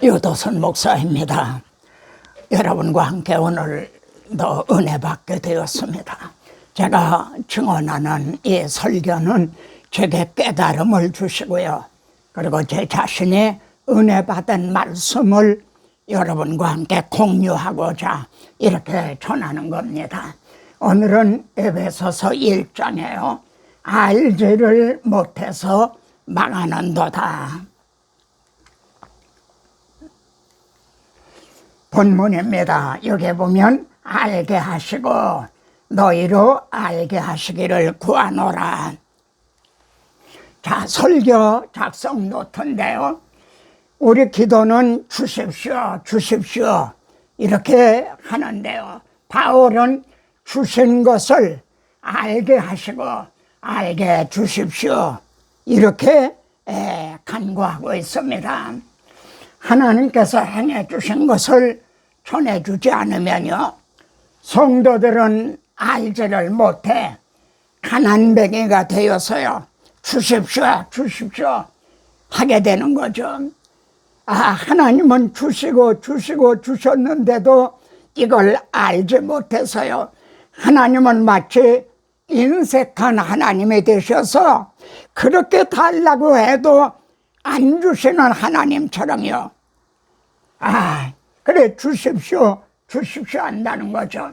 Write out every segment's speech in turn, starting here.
유도선 목사입니다. 여러분과 함께 오늘도 은혜 받게 되었습니다. 제가 증언하는 이 설교는 제게 깨달음을 주시고요, 그리고 제 자신이 은혜 받은 말씀을 여러분과 함께 공유하고자 이렇게 전하는 겁니다. 오늘은 에베소서 1장이에요. 알지를 못해서 망하는도다. 본문입니다. 여기 보면 알게 하시고 너희로 알게 하시기를 구하노라. 자, 설교 작성 노트인데요, 우리 기도는 주십시오 주십시오 이렇게 하는데요, 바울은 주신 것을 알게 하시고 알게 주십시오 이렇게 간구하고 있습니다. 하나님께서 행해 주신 것을 전해주지 않으면요, 성도들은 알지를 못해 가난뱅이가 되어서요, 주십시오 주십시오 하게 되는 거죠. 하나님은 주시고 주셨는데도 이걸 알지 못해서요, 하나님은 마치 인색한 하나님이 되셔서 그렇게 달라고 해도 안 주시는 하나님처럼요, 그래 주십시오 주십시오 한다는 거죠.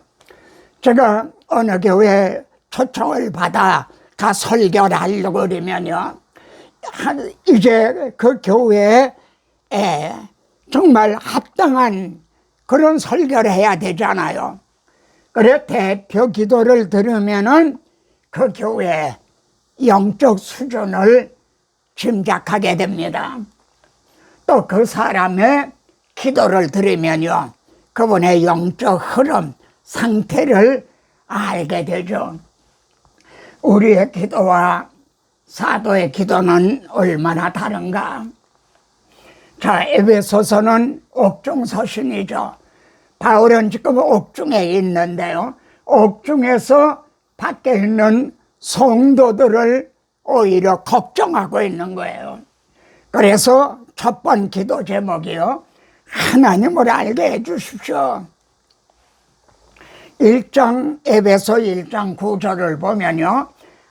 제가 어느 교회에 초청을 받아 가 설교를 하려고 그러면요, 이제 그 교회에 정말 합당한 그런 설교를 해야 되잖아요. 그래 대표 기도를 들으면은 그 교회의 영적 수준을 짐작하게 됩니다. 또 그 사람의 기도를 들으면요, 그분의 영적 흐름, 상태를 알게 되죠. 우리의 기도와 사도의 기도는 얼마나 다른가? 자, 에베소서는 옥중서신이죠. 바울은 지금 옥중에 있는데요, 옥중에서 밖에 있는 성도들을 오히려 걱정하고 있는 거예요. 그래서 첫 번 기도 제목이요, 하나님을 알게 해주십시오. 에베소 1장 9절을 보면요,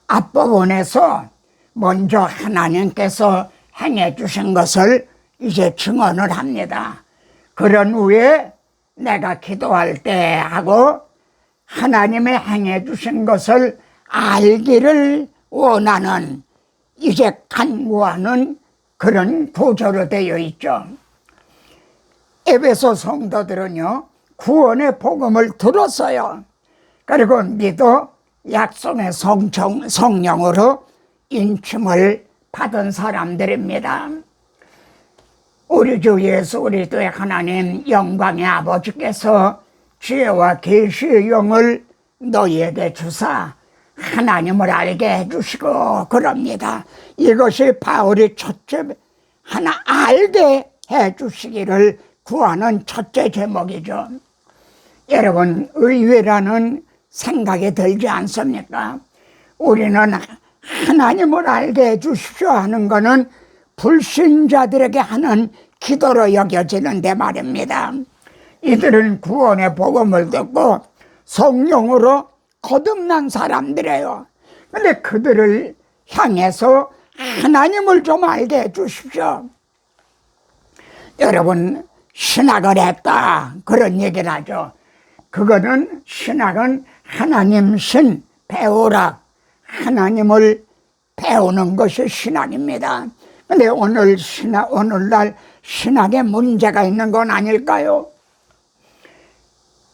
앞부분에서 먼저 하나님께서 행해 주신 것을 이제 증언을 합니다. 그런 후에 내가 기도할 때 하고 하나님의 행해 주신 것을 알기를 원하는, 이제 간구하는 그런 구조로 되어 있죠. 에베소 성도들은요, 구원의 복음을 들었어요. 그리고 믿어 약속의 성령으로 인침을 받은 사람들입니다. 우리 주 예수 그리스도의 하나님 영광의 아버지께서 지혜와 계시의 영을 너희에게 주사 하나님을 알게 해주시고 그럽니다. 이것이 바울이 첫째, 하나 알게 해주시기를 구하는 첫째 제목이죠. 여러분, 의외라는 생각이 들지 않습니까? 우리는 하나님을 알게 해주십시오 하는 것은 불신자들에게 하는 기도로 여겨지는데 말입니다. 이들은 구원의 복음을 듣고 성령으로 거듭난 사람들이에요. 근데 그들을 향해서 하나님을 좀 알게 해주십시오. 여러분, 신학을 했다 그런 얘기를 하죠. 그거는, 신학은 하나님 신 배우라, 하나님을 배우는 것이 신학입니다. 근데 오늘날 신학에 문제가 있는 건 아닐까요?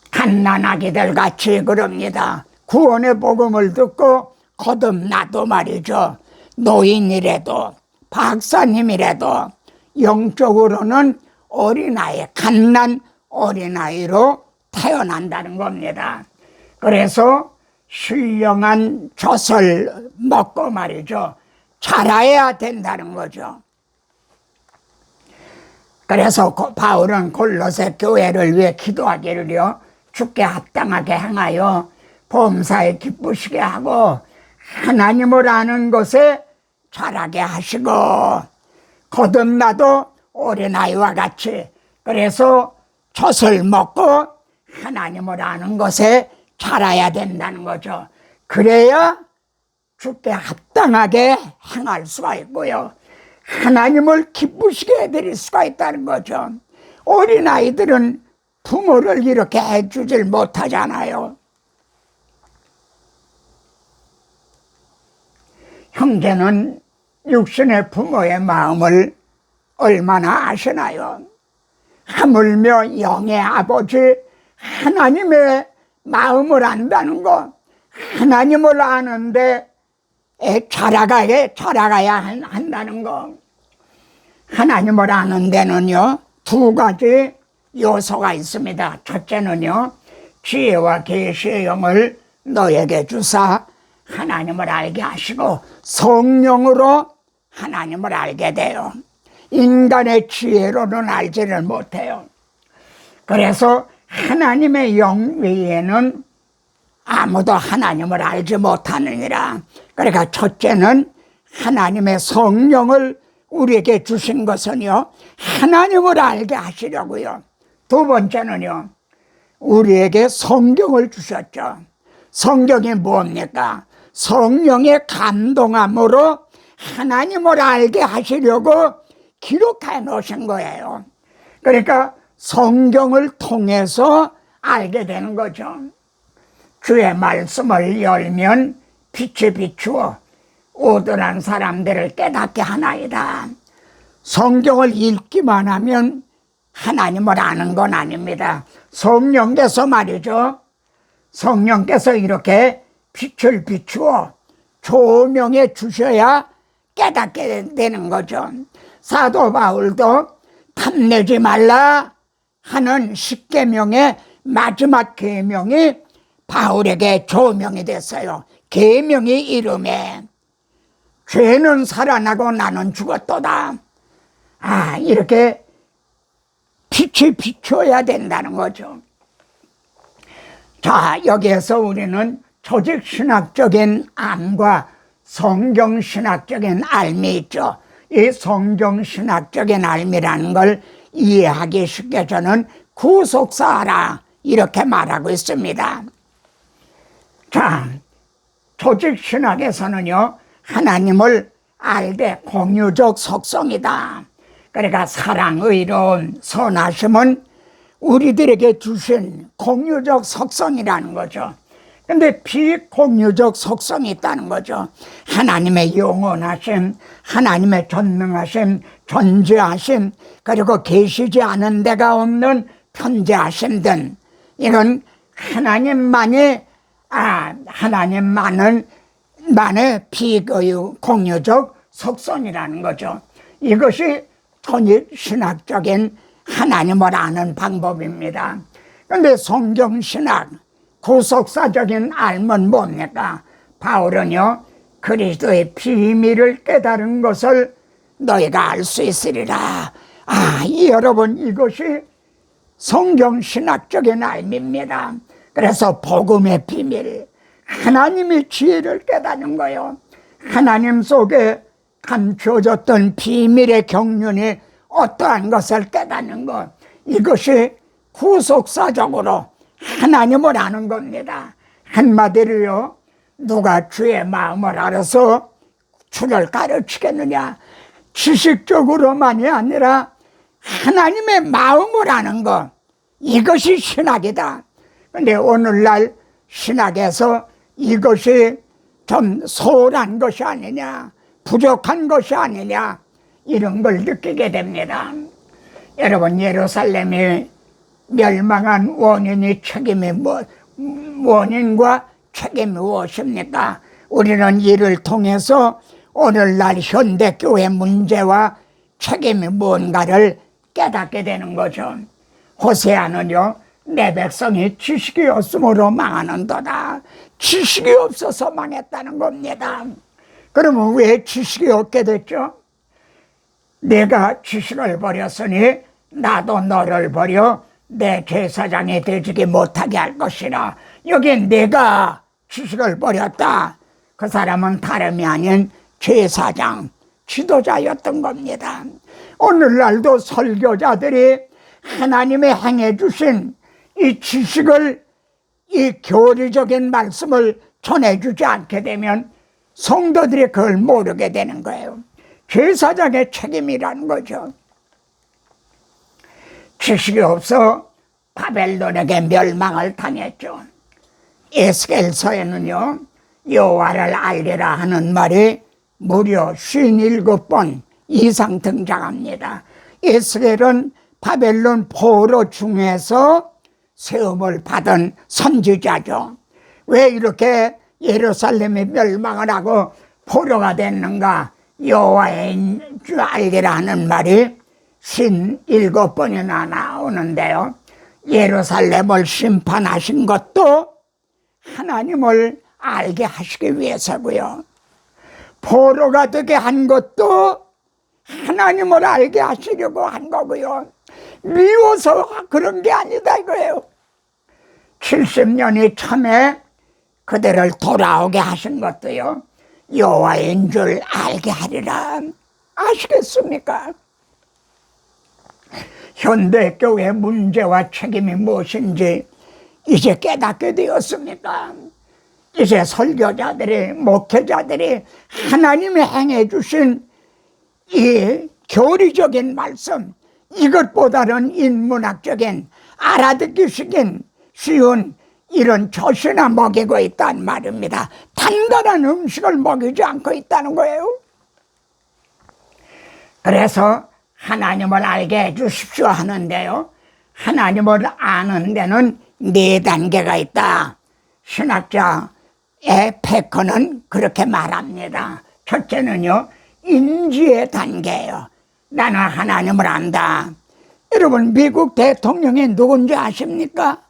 갓난아기들 같이 그럽니다. 구원의 복음을 듣고 거듭나도 말이죠, 노인이라도 박사님이라도 영적으로는 어린아이, 갓난 어린아이로 태어난다는 겁니다. 그래서 신령한 젖을 먹고 말이죠, 자라야 된다는 거죠. 그래서 바울은 골로새 교회를 위해 기도하기를요, 주께 합당하게 행하여 범사에 기쁘시게 하고 하나님을 아는 것에 자라게 하시고 거듭나도 어린아이와 같이 그래서 젖을 먹고 하나님을 아는 것에 자라야 된다는 거죠. 그래야 주께 합당하게 행할 수가 있고요. 하나님을 기쁘시게 해드릴 수가 있다는 거죠. 어린아이들은 부모를 이렇게 해주질 못하잖아요. 형제는 육신의 부모의 마음을 얼마나 아시나요? 하물며 영의 아버지 하나님의 마음을 안다는 것, 하나님을 아는데 자라가야 한다는 것. 하나님을 아는 데는요, 두 가지 요소가 있습니다. 첫째는요, 지혜와 계시의 영을 너에게 주사 하나님을 알게 하시고 성령으로 하나님을 알게 돼요. 인간의 지혜로는 알지를 못해요. 그래서 하나님의 영 외에는 아무도 하나님을 알지 못하느니라. 그러니까 첫째는 하나님의 성령을 우리에게 주신 것은요, 하나님을 알게 하시려고요. 두 번째는요, 우리에게 성경을 주셨죠. 성경이 뭡니까? 성령의 감동함으로 하나님을 알게 하시려고 기록해 놓으신 거예요. 그러니까 성경을 통해서 알게 되는 거죠. 주의 말씀을 열면 빛이 비추어 오드란 사람들을 깨닫게 하나이다. 성경을 읽기만 하면 하나님을 아는 건 아닙니다. 성령께서 말이죠, 성령께서 이렇게 빛을 비추어 조명해 주셔야 깨닫게 되는 거죠. 사도 바울도 탐내지 말라 하는 십계명의 마지막 계명이 바울에게 조명이 됐어요. 계명이 이름에 죄는 살아나고 나는 죽었도다. 이렇게 빛이 비춰야 된다는 거죠. 자, 여기에서 우리는 조직신학적인 암과 성경신학적인 알미 있죠. 이 성경신학적인 알미라는 걸 이해하기 쉽게 저는 구속사라 이렇게 말하고 있습니다. 자, 조직신학에서는요, 하나님을 알되 공유적 속성이다. 그러니까 사랑, 의로움, 선하심은 우리들에게 주신 공유적 속성이라는 거죠. 근데 비공유적 속성이 있다는 거죠. 하나님의 영원하심, 하나님의 전능하심, 존재하심, 그리고 계시지 않은 데가 없는 편재하심 등 이런 하나님만의 비공유적 속성이라는 거죠. 이것이 통일신학적인 하나님을 아는 방법입니다. 그런데 성경신학, 구속사적인 알면 뭡니까? 바울은요, 그리스도의 비밀을 깨달은 것을 너희가 알 수 있으리라. 여러분, 이것이 성경신학적인 알미입니다. 그래서 복음의 비밀, 하나님의 지혜를 깨닫는 거예요. 하나님 속에 감추어졌던 비밀의 경륜이 어떠한 것을 깨닫는 것, 이것이 구속사적으로 하나님을 아는 겁니다. 한마디로요, 누가 주의 마음을 알아서 주를 가르치겠느냐? 지식적으로만이 아니라 하나님의 마음을 아는 것, 이것이 신학이다. 그런데 오늘날 신학에서 이것이 좀 소홀한 것이 아니냐, 부족한 것이 아니냐, 이런 걸 느끼게 됩니다. 여러분, 예루살렘이 멸망한 원인과 책임이 무엇입니까? 우리는 이를 통해서 오늘날 현대교회 문제와 책임이 뭔가를 깨닫게 되는 거죠. 호세아는요, 내 백성이 지식이 없으므로 망하는도다. 지식이 없어서 망했다는 겁니다. 그러면 왜 지식이 없게 됐죠? 내가 지식을 버렸으니 나도 너를 버려 내 제사장이 되지 못하게 할 것이라. 여기 내가 지식을 버렸다. 그 사람은 다름이 아닌 제사장, 지도자였던 겁니다. 오늘날도 설교자들이 하나님의 행해 주신 이 지식을, 이 교리적인 말씀을 전해주지 않게 되면 성도들이 그걸 모르게 되는 거예요. 제사장의 책임이라는 거죠. 지식이 없어 바벨론에게 멸망을 당했죠. 에스겔서에는요, 여호와를 알리라 하는 말이 무려 57번 이상 등장합니다. 에스겔은 바벨론 포로 중에서 세움을 받은 선지자죠. 왜 이렇게 예루살렘이 멸망을 하고 포로가 됐는가? 여호와의 줄 알리라 하는 말이 57번이나 나오는데요. 예루살렘을 심판하신 것도 하나님을 알게 하시기 위해서고요. 포로가 되게 한 것도 하나님을 알게 하시려고 한 거고요. 미워서 그런 게 아니다 이거예요. 70년이 참에 그들을 돌아오게 하신 것도요, 여호와인 줄 알게 하리라. 아시겠습니까? 현대교회의 문제와 책임이 무엇인지 이제 깨닫게 되었습니까? 이제 설교자들이, 목회자들이 하나님이 행해 주신 이 교리적인 말씀, 이것보다는 인문학적인 알아듣기 쉬운 이런 조시나 먹이고 있다는 말입니다. 단단한 음식을 먹이지 않고 있다는 거예요. 그래서 하나님을 알게 해 주십시오 하는데요, 하나님을 아는 데는 4단계가 있다. 신학자의 패커는 그렇게 말합니다. 첫째는요, 인지의 단계예요. 나는 하나님을 안다. 여러분, 미국 대통령이 누군지 아십니까?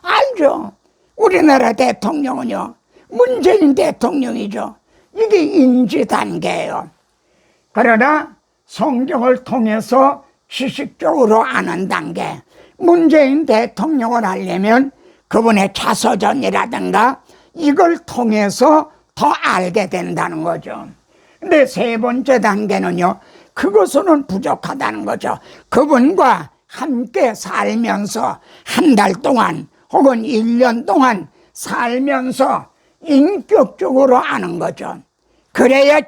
알죠? 우리나라 대통령은요, 문재인 대통령이죠. 이게 인지 단계예요. 그러나 성경을 통해서 지식적으로 아는 단계, 문재인 대통령을 알려면 그분의 자서전이라든가 이걸 통해서 더 알게 된다는 거죠. 근데 3번째 단계는요, 그것으로는 부족하다는 거죠. 그분과 함께 살면서 한 달 동안 혹은 1년 동안 살면서 인격적으로 아는 거죠. 그래야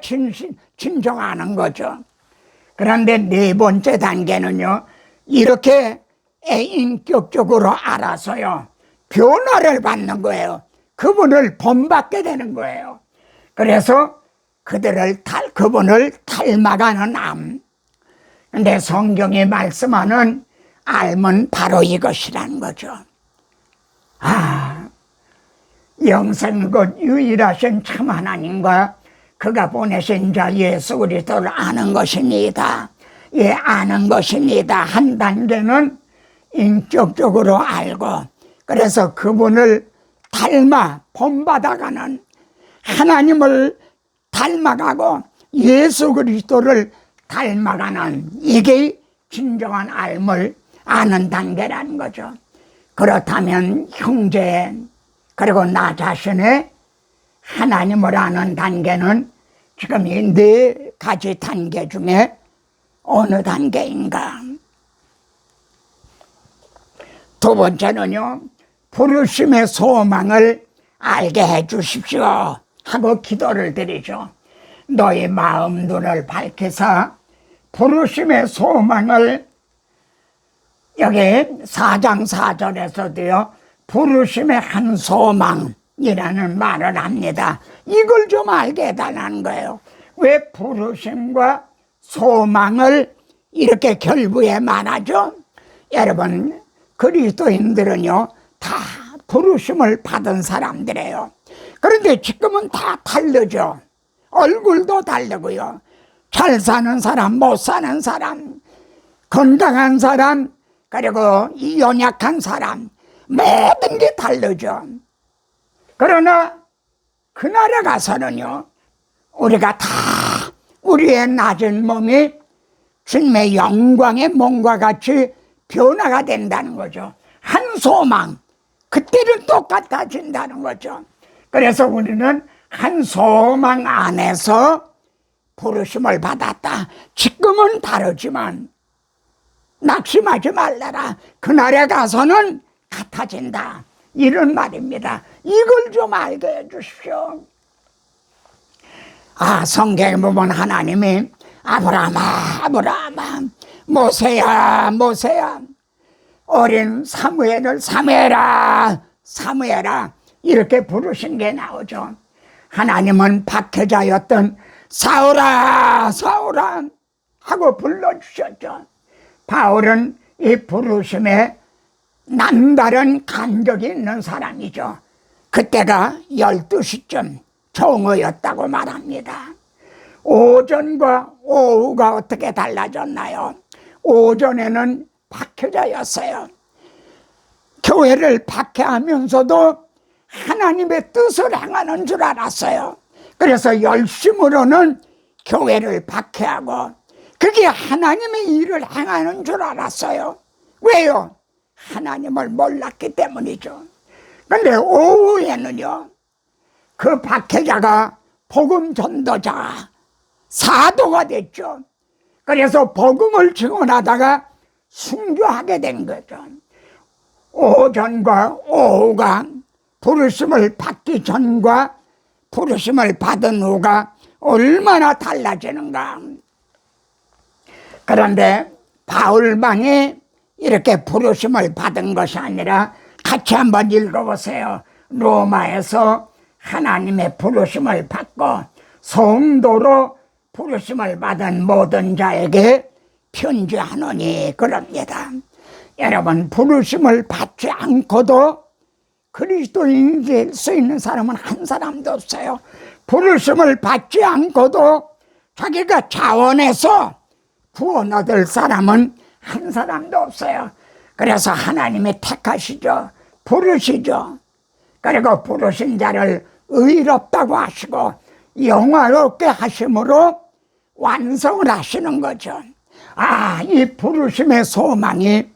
진정 아는 거죠. 그런데 4번째 단계는요, 이렇게 인격적으로 알아서요, 변화를 받는 거예요. 그분을 본받게 되는 거예요. 그래서 그분을 닮아가는 암. 근데 성경이 말씀하는 알면 바로 이것이라는 거죠. 영생 곧 유일하신 참 하나님과 그가 보내신 자 예수 그리스도를 아는 것입니다. 예, 아는 것입니다. 한 단계는 인격적으로 알고, 그래서 그분을 닮아 본받아가는, 하나님을 닮아가고 예수 그리스도를 닮아가는, 이게 진정한 알을 아는 단계라는 거죠. 그렇다면 형제 그리고 나 자신의 하나님을 아는 단계는 지금 이 4가지 단계 중에 어느 단계인가? 2번째는요, 부르심의 소망을 알게 해 주십시오 하고 기도를 드리죠. 너희 마음 눈을 밝히사 부르심의 소망을, 여기 4장 4절에서도요 부르심의 한 소망이라는 말을 합니다. 이걸 좀 알게 해달라는 거예요. 왜 부르심과 소망을 이렇게 결부에 말하죠? 여러분, 그리스도인들은요 다 부르심을 받은 사람들이에요. 그런데 지금은 다 다르죠. 얼굴도 다르고요, 잘 사는 사람, 못 사는 사람, 건강한 사람, 그리고 연약한 사람, 모든 게 다르죠. 그러나 그날에 가서는요, 우리가 다 우리의 낮은 몸이 주님의 영광의 몸과 같이 변화가 된다는 거죠. 한 소망, 그때는 똑같아진다는 거죠. 그래서 우리는 한 소망 안에서 부르심을 받았다. 지금은 다르지만 낙심하지 말라라. 그날에 가서는 같아진다. 이런 말입니다. 이걸 좀 알게 해주십시오. 성경에 보면 하나님이 아브라함아 모세야 어린 사무엘을 사무엘아 이렇게 부르신 게 나오죠. 하나님은 박해자였던 사울아 하고 불러주셨죠. 바울은 이 부르심에 남다른 간격이 있는 사람이죠. 그때가 12시쯤 정오였다고 말합니다. 오전과 오후가 어떻게 달라졌나요? 오전에는 박해자였어요. 교회를 박해하면서도 하나님의 뜻을 행하는 줄 알았어요. 그래서 열심으로는 교회를 박해하고 그게 하나님의 일을 행하는 줄 알았어요. 왜요? 하나님을 몰랐기 때문이죠. 그런데 오후에는요, 그 박해자가 복음 전도자, 사도가 됐죠. 그래서 복음을 증언하다가 순교하게 된 거죠. 오전과 오후가 부르심을 받기 전과 부르심을 받은 후가 얼마나 달라지는가. 그런데 바울만이 이렇게 부르심을 받은 것이 아니라 같이 한번 읽어보세요. 로마에서 하나님의 부르심을 받고 성도로 부르심을 받은 모든 자에게 편지하노니 그럽니다. 여러분, 부르심을 받지 않고도 그리스도인이 될 수 있는 사람은 한 사람도 없어요. 부르심을 받지 않고도 자기가 자원해서 구원 얻을 사람은 한 사람도 없어요. 그래서 하나님이 택하시죠. 부르시죠. 그리고 부르신 자를 의롭다고 하시고 영화롭게 하심으로 완성을 하시는 거죠. 이 부르심의 소망이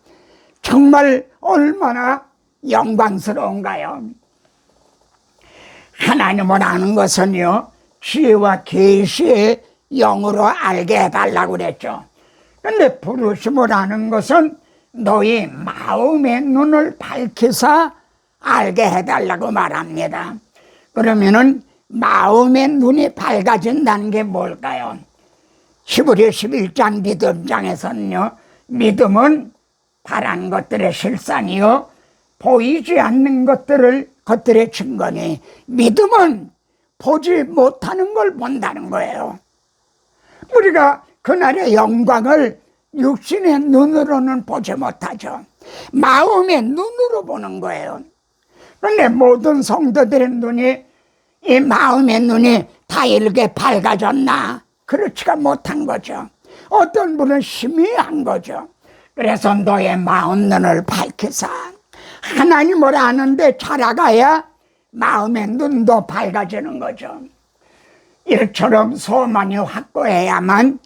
정말 얼마나 영광스러운가요? 하나님을 아는 것은요, 지혜와 계시의 영으로 알게 해달라고 그랬죠. 그런데 부르심을 아는 것은 너희 마음의 눈을 밝히사 알게 해달라고 말합니다. 그러면은 마음의 눈이 밝아진다는 게 뭘까요? 히브리 11장 믿음장에서는요, 믿음은 바란 것들의 실상이요 보이지 않는 것들의 증거니, 믿음은 보지 못하는 걸 본다는 거예요. 우리가 그날의 영광을 육신의 눈으로는 보지 못하죠. 마음의 눈으로 보는 거예요. 그런데 모든 성도들의 눈이, 이 마음의 눈이 다 이렇게 밝아졌나? 그렇지가 못한 거죠. 어떤 분은 희미한 거죠. 그래서 너의 마음 눈을 밝히사 하나님을 아는데 자라가야 마음의 눈도 밝아지는 거죠. 이처럼 소망이 확고해야만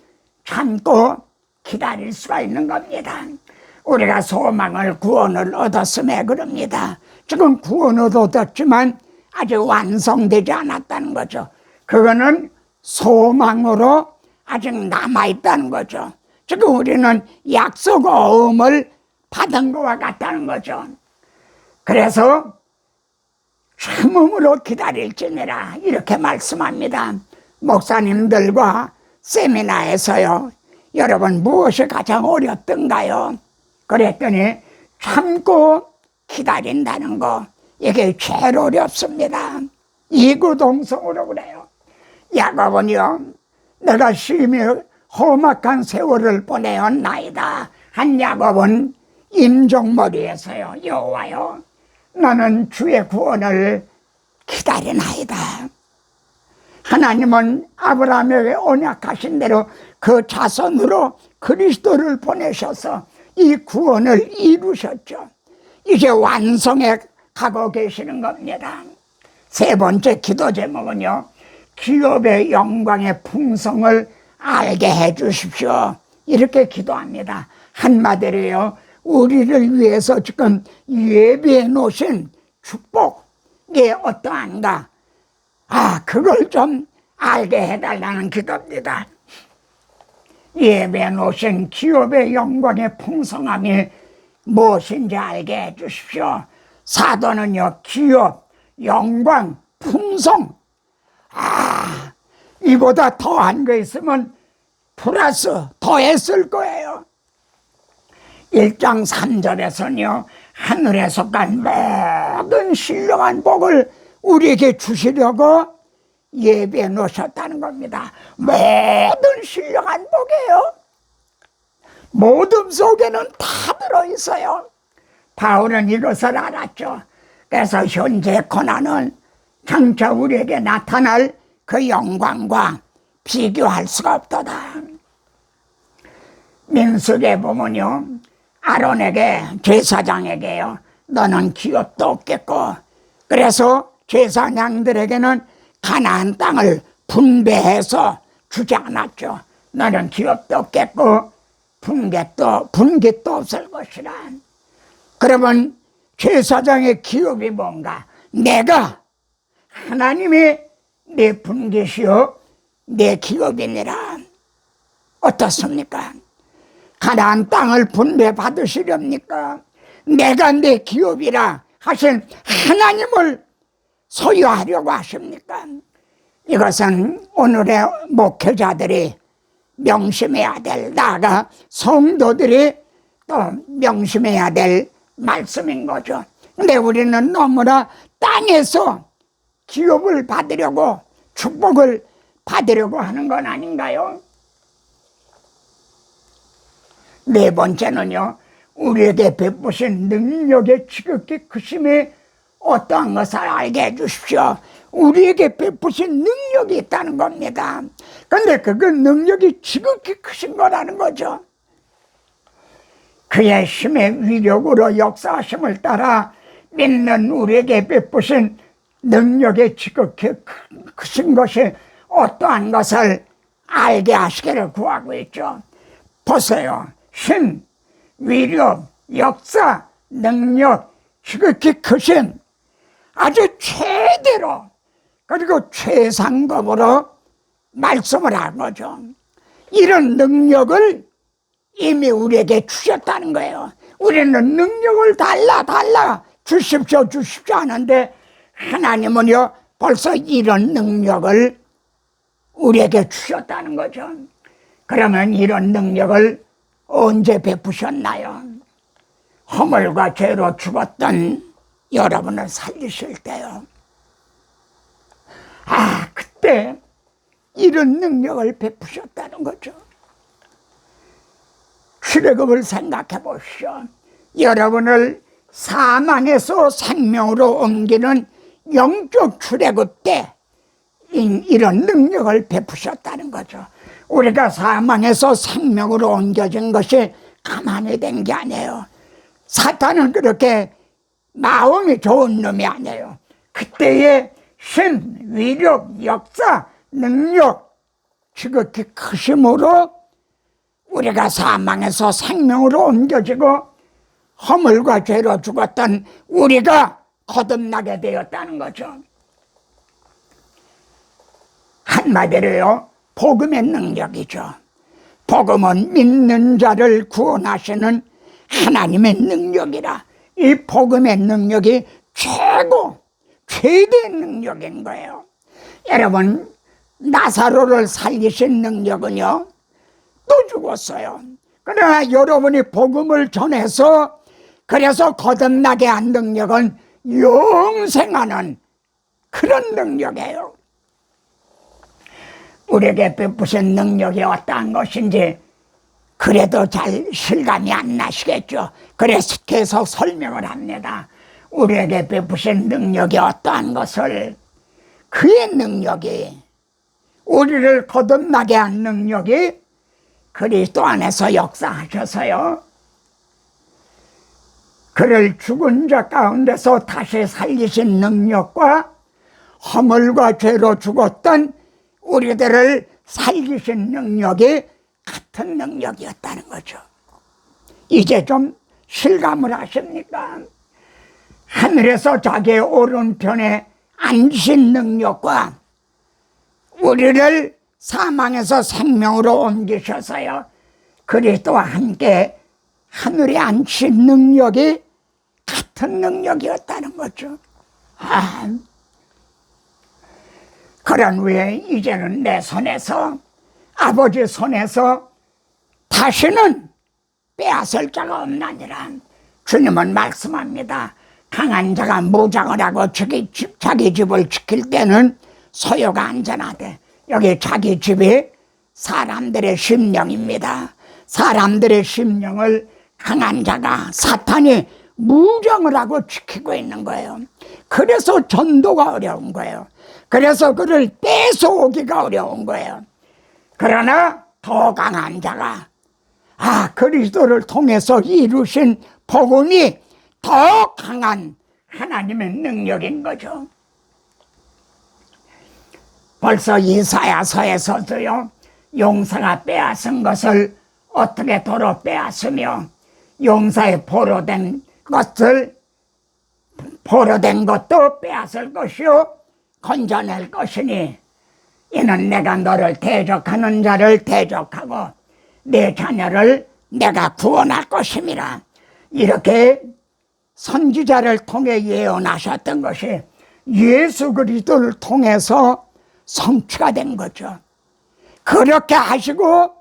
참고 기다릴 수가 있는 겁니다. 우리가 소망을, 구원을 얻었음에 그럽니다. 지금 구원을 얻었지만 아직 완성되지 않았다는 거죠. 그거는 소망으로 아직 남아있다는 거죠. 지금 우리는 약속 어음을 받은 것과 같다는 거죠. 그래서 참음으로 기다릴지니라 이렇게 말씀합니다. 목사님들과 세미나에서요, 여러분 무엇이 가장 어렵던가요? 그랬더니 참고 기다린다는 거, 이게 제일 어렵습니다. 이구동성으로 그래요. 야곱은요, 내가 심히 험악한 세월을 보내었나이다 한 야곱은 임종머리에서요, 여호와여 나는 주의 구원을 기다리나이다. 하나님은 아브라함에게 언약하신 대로 그 자손으로 그리스도를 보내셔서 이 구원을 이루셨죠. 이제 완성해 가고 계시는 겁니다. 세 번째 기도 제목은요, 기업의 영광의 풍성을 알게 해 주십시오. 이렇게 기도합니다. 한마디로요, 우리를 위해서 지금 예비해 놓으신 축복이 어떠한가, 그걸 좀 알게 해달라는 기도입니다. 예배 놓으신 기업의 영광의 풍성함이 무엇인지 알게 해주십시오. 사도는요, 기업, 영광, 풍성, 이보다 더한 거 있으면 플러스 더했을 거예요. 1장 3절에서는요, 하늘에 속한 모든 신령한 복을 우리에게 주시려고 예배해 놓으셨다는 겁니다. 모든 신령한 복이에요. 모든 속에는 다 들어있어요. 바울은 이것을 알았죠. 그래서 현재 고난은 장차 우리에게 나타날 그 영광과 비교할 수가 없도다. 민수기에 보면요, 아론에게, 제사장에게요, 너는 기업도 없겠고, 그래서 제사장들에게는 가나안 땅을 분배해서 주지 않았죠. 너는 기업도 없겠고 분깃도 없을 것이라. 그러면 제사장의 기업이 뭔가? 내가 하나님이 내 분깃이요 내 기업이니라. 어떻습니까? 가나안 땅을 분배 받으시렵니까? 내가 내 기업이라 하신 하나님을 소유하려고 하십니까? 이것은 오늘의 목회자들이 명심해야 될, 나아가 성도들이 또 명심해야 될 말씀인 거죠. 근데 우리는 너무나 땅에서 기업을 받으려고, 축복을 받으려고 하는 건 아닌가요? 네 번째는요, 우리에게 베푸신 능력의 지극히 크심이 어떠한 것을 알게 해주십시오. 우리에게 베푸신 능력이 있다는 겁니다. 그런데 그 능력이 지극히 크신 거라는 거죠. 그의 힘의 위력으로 역사하심을 따라 믿는 우리에게 베푸신 능력의 지극히 크신 것이 어떠한 것을 알게 하시기를 구하고 있죠. 보세요. 힘, 위력, 역사, 능력, 지극히 크신, 아주 최대로, 그리고 최상급으로 말씀을 한 거죠. 이런 능력을 이미 우리에게 주셨다는 거예요. 우리는 능력을 달라 주십시오 하는데, 하나님은요 벌써 이런 능력을 우리에게 주셨다는 거죠. 그러면 이런 능력을 언제 베푸셨나요? 허물과 죄로 죽었던 여러분을 살리실 때요. 그때 이런 능력을 베푸셨다는 거죠. 출애굽을 생각해 보시오. 여러분을 사망에서 생명으로 옮기는 영적 출애굽 때 이런 능력을 베푸셨다는 거죠. 우리가 사망에서 생명으로 옮겨진 것이 가만히 된 게 아니에요. 사탄은 그렇게 마음이 좋은 놈이 아니에요. 그때의 힘, 위력, 역사, 능력, 지극히 크심으로 우리가 사망에서 생명으로 옮겨지고 허물과 죄로 죽었던 우리가 거듭나게 되었다는 거죠. 한마디로요, 복음의 능력이죠. 복음은 믿는 자를 구원하시는 하나님의 능력이라. 이 복음의 능력이 최대의 능력인 거예요. 여러분, 나사로를 살리신 능력은요, 또 죽었어요. 그러나 여러분이 복음을 전해서 그래서 거듭나게 한 능력은 영생하는 그런 능력이에요. 우리에게 베푸신 능력이 어떠한 것인지 그래도 잘 실감이 안 나시겠죠. 그래서 계속 설명을 합니다. 우리에게 베푸신 능력이 어떠한 것을, 그의 능력이, 우리를 거듭나게 한 능력이 그리스도 안에서 역사하셔서요, 그를 죽은 자 가운데서 다시 살리신 능력과 허물과 죄로 죽었던 우리들을 살리신 능력이 같은 능력이었다는 거죠. 이제 좀 실감을 하십니까? 하늘에서 자기의 오른편에 앉으신 능력과 우리를 사망에서 생명으로 옮기셔서요, 그리스도와 함께 하늘에 앉힌 능력이 같은 능력이었다는 거죠. 그런 후에 이제는 내 손에서, 아버지 손에서 다시는 빼앗을 자가 없나니라. 주님은 말씀합니다. 강한 자가 무장을 하고 자기 집을 지킬 때는 소유가 안전하대. 여기 자기 집이 사람들의 심령입니다. 사람들의 심령을 강한 자가, 사탄이 무장을 하고 지키고 있는 거예요. 그래서 전도가 어려운 거예요. 그래서 그를 뺏어오기가 어려운 거예요. 그러나 더 강한 자가, 그리스도를 통해서 이루신 복음이 더 강한 하나님의 능력인 거죠. 벌써 이사야서에서도요, 용사가 빼앗은 것을 어떻게 도로 빼앗으며 용사의 포로된 것도 빼앗을 것이요 건져낼 것이니 이는 내가 너를 대적하는 자를 대적하고 내 자녀를 내가 구원할 것임이라. 이렇게 선지자를 통해 예언하셨던 것이 예수 그리스도를 통해서 성취가 된 거죠. 그렇게 하시고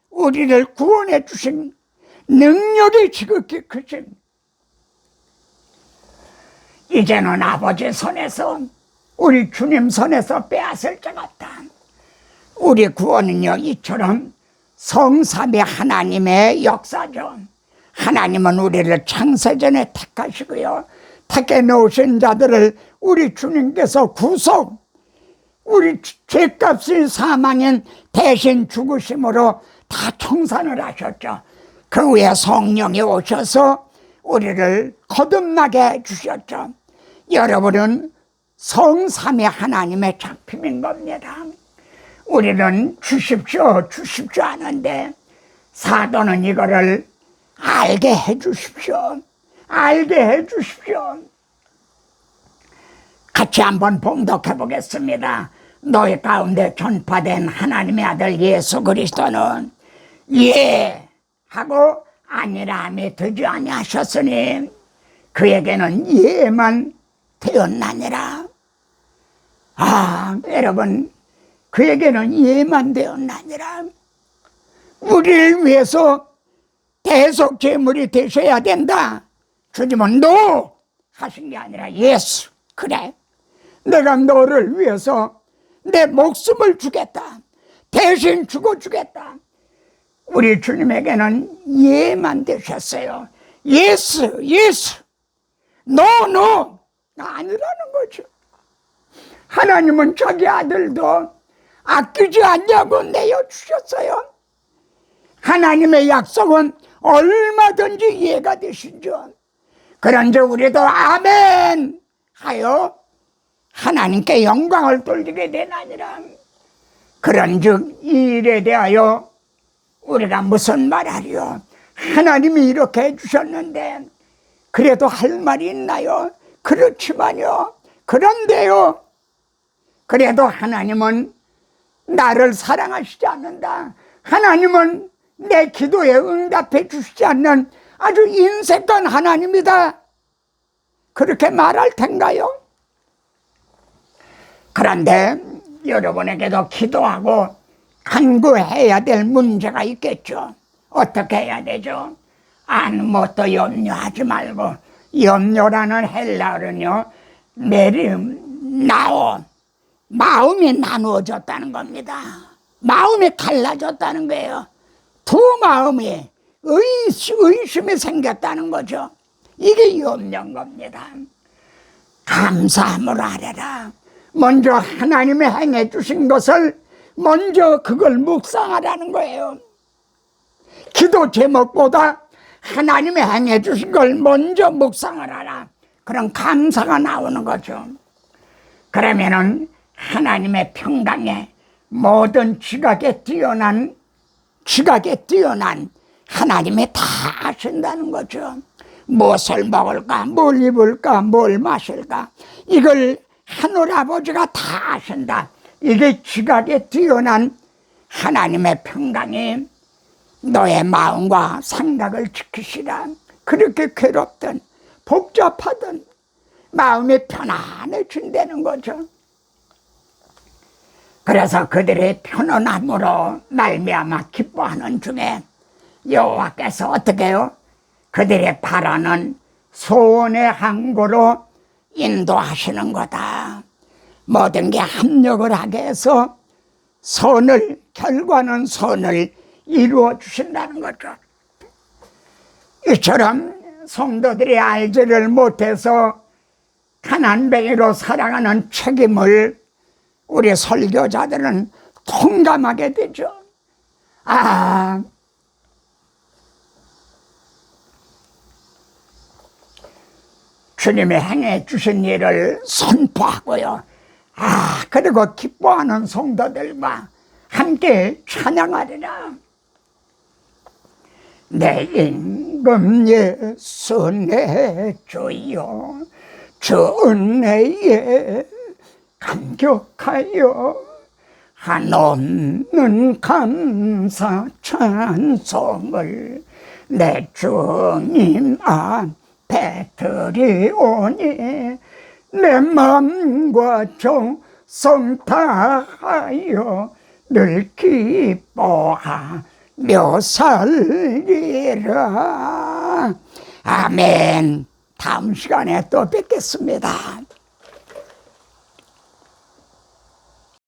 우리를 구원해 주신 능력이 지극히 크신, 이제는 아버지 손에서, 우리 주님 손에서 빼앗을 자가 없다. 우리 구원은요, 이처럼 성삼위 하나님의 역사죠. 하나님은 우리를 창세전에 택하시고요, 택해 놓으신 자들을 우리 주님께서 우리 죄값인 사망인 대신 죽으심으로 다 청산을 하셨죠. 그 후에 성령이 오셔서 우리를 거듭나게 해주셨죠. 여러분은 성삼위 하나님의 작품인 겁니다. 우리는 주십시오 하는데 사도는 이거를 알게 해주십시오. 같이 한번 봉독해 보겠습니다. 너희 가운데 전파된 하나님의 아들 예수 그리스도는 예 하고 아니라함이 되지 아니하셨으니 그에게는 예만 되었나니라. 여러분, 그에게는 예만 되었나니라. 우리를 위해서 대속 제물이 되셔야 된다. 주님은 노 하신 게 아니라 예수. 그래, 내가 너를 위해서 내 목숨을 주겠다. 대신 죽어주겠다. 우리 주님에게는 예만 되셨어요. 예수 노 아니라는 거죠. 하나님은 자기 아들도 아끼지 않냐고 내어주셨어요. 하나님의 약속은 얼마든지 이해가 되시죠. 그런즉 우리도 아멘 하여 하나님께 영광을 돌리게 되나니라. 그런즉 이 일에 대하여 우리가 무슨 말하리요? 하나님이 이렇게 해주셨는데 그래도 할 말이 있나요? 그렇지만요, 그런데요, 그래도 하나님은 나를 사랑하시지 않는다. 하나님은 내 기도에 응답해 주시지 않는 아주 인색한 하나님이다. 그렇게 말할 텐가요? 그런데 여러분에게도 기도하고 간구해야 될 문제가 있겠죠. 어떻게 해야 되죠? 아무것도 염려하지 말고, 염려라는 헬라어는요, 나오, 마음이 나누어졌다는 겁니다. 마음이 갈라졌다는 거예요. 두 마음이 의심이 생겼다는 거죠. 이게 염려인 겁니다. 감사함으로 하래라. 먼저 하나님이 행해 주신 것을 먼저 그걸 묵상하라는 거예요. 기도 제목보다 하나님이 행해 주신 걸 먼저 묵상을 하라. 그런 감사가 나오는 거죠. 그러면은 하나님의 평강에 모든 지각에 뛰어난 하나님이 다 아신다는 거죠. 무엇을 먹을까, 뭘 입을까, 뭘 마실까, 이걸 하늘 아버지가 다 아신다. 이게 지각에 뛰어난 하나님의 평강이 너의 마음과 생각을 지키시라. 그렇게 괴롭든 복잡하든 마음이 편안해진다는 거죠. 그래서 그들의 편안함으로 말미암아 기뻐하는 중에 여호와께서 어떻게 해요? 그들의 바라는 소원의 항구로 인도하시는 거다. 모든 게 합력을 하게 해서 결과는 선을 이루어 주신다는 거죠. 이처럼 성도들이 알지를 못해서 가난뱅이로 살아가는 책임을 우리 설교자들은 통감하게 되죠. 주님이 행해 주신 일을 선포하고요. 그리고 기뻐하는 성도들과 함께 찬양하리라. 내 임금 예수 내 주여, 주 은혜에 감격하여 한없는 감사 찬송을 내 주님 앞에 드리오니 내 마음과 정성 다하여 늘 기뻐하며 살리라. 아멘. 다음 시간에 또 뵙겠습니다.